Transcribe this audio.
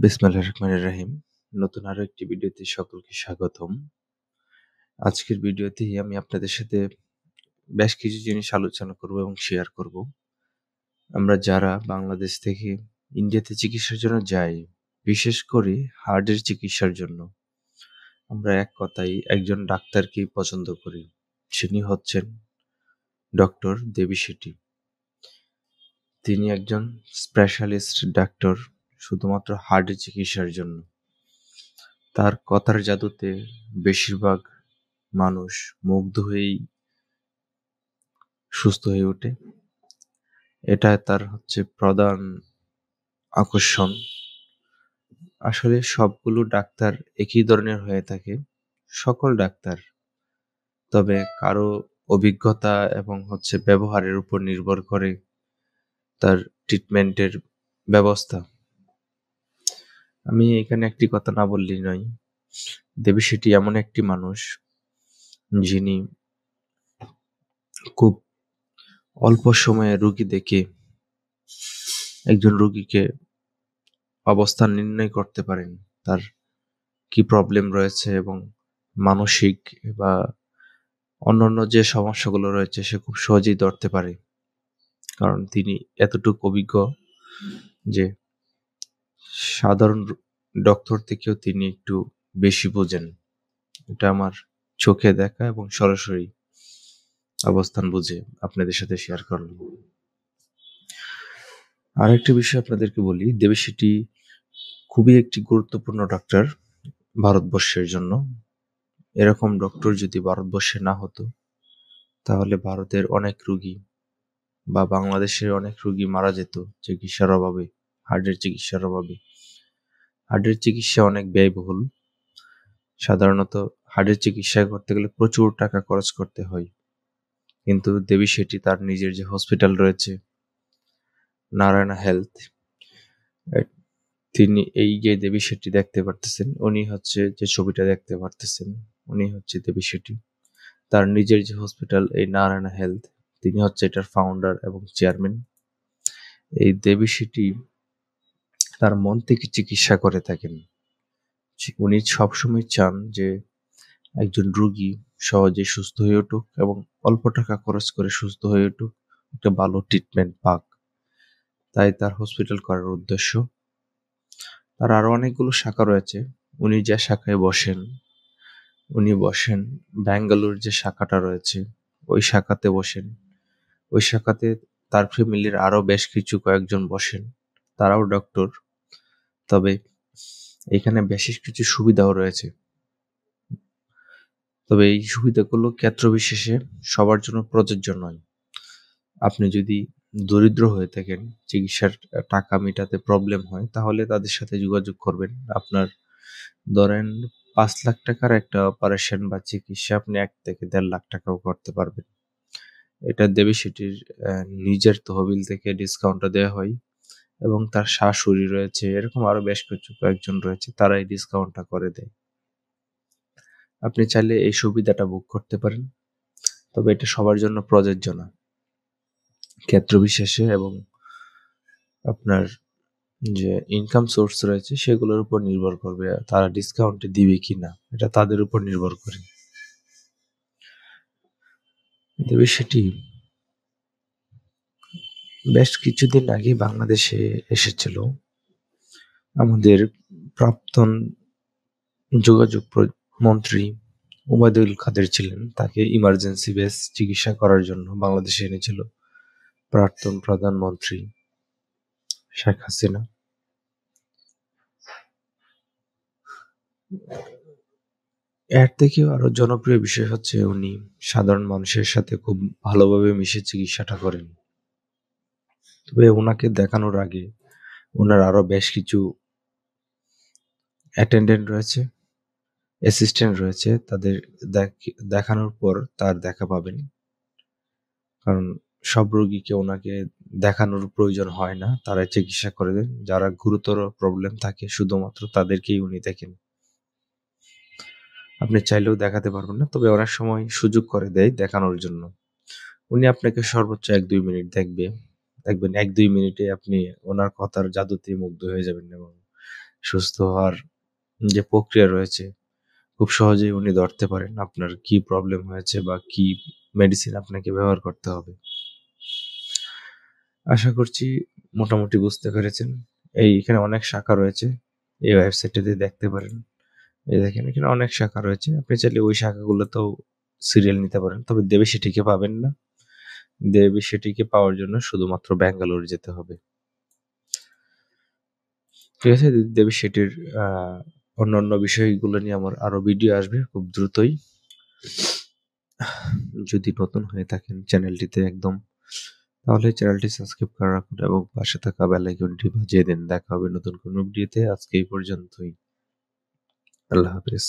বিসমিল্লাহির রহমানির রহিম। নতুন আরো একটি ভিডিওতে সকলকে স্বাগতম। আজকের ভিডিওতেই আমি আপনাদের সাথে বেশ কিছু জিনিস আলোচনা করব এবং শেয়ার করব। আমরা যারা বাংলাদেশ থেকে ইন্ডিয়াতে চিকিৎসার জন্য যাই, বিশেষ করে হার্টের চিকিৎসার জন্য, আমরা এক কথায় একজন ডাক্তারকেই পছন্দ করি। তিনি হচ্ছেন ডক্টর দেবী শেঠি। তিনি একজন স্পেশালিস্ট ডাক্তার শুধুমাত্র হার্টের চিকিৎসার জন্য। তার কথার জাদুতে বেশিরভাগ মানুষ মুগ্ধ হয়েই সুস্থ হয়ে ওঠে। এটা তার হচ্ছে প্রধান আকর্ষণ। আসলে সবগুলো ডাক্তার একই ধরনের হয়ে থাকে, সকল ডাক্তার, তবে কারো অভিজ্ঞতা এবং ব্যবহারের উপর নির্ভর করে তার ট্রিটমেন্টের ব্যবস্থা। আমি এখানে একটি কথা না বললেই নয়, দেবী শেঠি এমন একটি মানুষ যিনি খুব অল্প সময়ে রোগী দেখে একজন রোগীকে অবস্থান নির্ণয় করতে পারেন, তার কি প্রবলেম রয়েছে এবং মানসিক বা অন্যান্য যে সমস্যাগুলো রয়েছে সে খুব সহজেই ধরতে পারে, কারণ তিনি এতটুকু অভিজ্ঞ যে সাধারণ ডক্টর থেকেও তিনি একটু বেশি বোঝেন। এটা আমার চোখে দেখা এবং সরাসরি অবস্থান বুঝে আপনাদের সাথে শেয়ার করলাম। আরেকটি বিষয় আপনাদেরকে বলি, দেবী শেঠি খুবই একটি গুরুত্বপূর্ণ ডাক্তার ভারতবর্ষের জন্য। এরকম ডক্টর যদি ভারতবর্ষে না হতো তাহলে ভারতের অনেক রোগী বা বাংলাদেশের অনেক রোগী মারা যেত চিকিৎসার অভাবে, হার্টের চিকিৎসার অভাবে। হার্টের চিকিৎসা অনেক ব্যয়বহুল। সাধারণত হার্টের চিকিৎসা করতে গেলে প্রচুর টাকা খরচ করতে হয়, কিন্তু দেবী শেঠি তার নিজের যে হসপিটাল রয়েছে নারায়ণা হেলথ, তিনি এই যে দেবী শেঠি দেখতে পারতেছেন, উনি হচ্ছে যে ছবিটা দেখতে পারতেছেন, উনি হচ্ছে দেবী শেঠি। তার নিজের যে হসপিটাল এই নারায়ণা হেলথ, তিনি হচ্ছে এটার ফাউন্ডার এবং চেয়ারম্যান। এই দেবী শেঠি তার মন থেকে চিকিৎসা করে থাকেন। উনি সবসময় চান যে একজন রোগী সহজে সুস্থ হয়ে উঠুক এবং অল্প টাকা খরচ করে সুস্থ হয়ে উঠুক, একটা ভালো ট্রিটমেন্ট পাক। তাই তার হসপিটাল করার উদ্দেশ্য। তার আরো অনেকগুলো শাখা রয়েছে। উনি যে শাখায় বসেন, উনি বসেন ব্যাঙ্গালোর যে শাখাটা রয়েছে ওই শাখাতে বসেন। ওই শাখাতে তার ফ্যামিলির আরো বেশ কিছু কয়েকজন বসেন, তারাও ডক্টর। তবে এখানে বেশ কিছু সুবিধাও রয়েছে, তবে এই সুবিধাগুলো ক্ষেত্র বিশেষে সবার জন্য প্রযোজ্য নয়। আপনি যদি দরিদ্র হয়ে থাকেন, চিকিৎসার টাকা মেটাতে প্রবলেম হয়, তাহলে তাদের সাথে যোগাযোগ করবেন। আপনার ধরেন 5 লাখ টাকার একটা অপারেশন বা চিকিৎসা আপনি 1 থেকে 1.5 লাখ টাকাও করতে পারবেন। এটা দেবী শেঠির নিজের তহবিল থেকে ডিসকাউন্টটা দেওয়া হয়, এবং তার শাশুড়ি রয়েছে, এরকম আরো বেশ কিছু কয়েকজন রয়েছে, তারা এই ডিসকাউন্টটা করে দেয়। আপনি চাইলে এই সুবিধাটা বুক করতে পারেন, তবে এটা সবার জন্য প্রযোজ্য না, ক্ষেত্র বিশেষে এবং আপনার যে ইনকাম সোর্স রয়েছে সেগুলোর উপর নির্ভর করবে, তারা ডিসকাউন্টে দিবে কিনা এটা তাদের উপর নির্ভর করে। দেবী শেঠি বেশ কিছুদিন আগে বাংলাদেশে এসেছিল। আমাদের প্রাক্তন যোগাযোগ মন্ত্রী ওবায়দুল কাদের ছিলেন, তাকে ইমার্জেন্সি বেস চিকিৎসা করার জন্য বাংলাদেশে এনেছিল প্রাক্তন প্রধানমন্ত্রী শেখ হাসিনা। এর থেকেও আরো জনপ্রিয় বিষয় হচ্ছে উনি সাধারণ মানুষের সাথে খুব ভালোভাবে মিশে চিকিৎসাটা করেন। তবে ওনাকে দেখানোর আগে ওনার আরো বেশ কিছু অ্যাটেন্ডেন্ট রয়েছে, অ্যাসিস্ট্যান্ট রয়েছে, তাদের দেখানোর পর তার দেখা পাবেন, কারণ সব রোগীকে ওনাকে দেখানোর প্রয়োজন হয় না, তারা চিকিৎসা করে দেন। যারা গুরুতর প্রবলেম থাকে শুধুমাত্র তাদেরকেই উনি দেখেন। আপনি চাইলেও দেখাতে পারবেন না, তবে অনেক সময় সুযোগ করে দেয় দেখানোর জন্য। উনি আপনাকে সর্বোচ্চ 1-2 মিনিট দেখবেন 1-2 মিনিটে আপনি ওনার কথার জাদুতে মুগ্ধ হয়ে যাবেন এবং সুস্থ হওয়ার যে প্রক্রিয়া রয়েছে খুব সহজেই উনি ধরতে পারেন আপনার কি প্রবলেম হয়েছে বা কি মেডিসিন আপনাকে ব্যবহার করতে হবে। আশা করছি মোটামুটি বুঝতে পেরেছেন। এখানে অনেক শাখা রয়েছে, এই ওয়েবসাইটটিতে দেখতে পারেন। এই দেখেন এখানে অনেক শাখা রয়েছে, আপনি চাইলে ওই শাখাগুলোতেও সিরিয়াল নিতে পারেন, তবে দেবিসিটিকে পাবেন না। দেবিসিটিকে পাওয়ার জন্য শুধুমাত্র ব্যাঙ্গালোর যেতে হবে। ঠিক আছে, দেবিসিটির অন্যান্য বিষয়গুলো নিয়ে আমার আরো ভিডিও আসবে খুব দ্রুতই। যদি নতুন হয়ে থাকেন চ্যানেলটিতে একদম, তাহলে চ্যানেলটি সাবস্ক্রাইব করে রাখুন এবং পাশে থাকা বেল আইকনটি বাজিয়ে দিন। দেখা হবে নতুন কোনো ভিডিওতে। আজকে এই পর্যন্তই। আল্লাহ হাফেজ।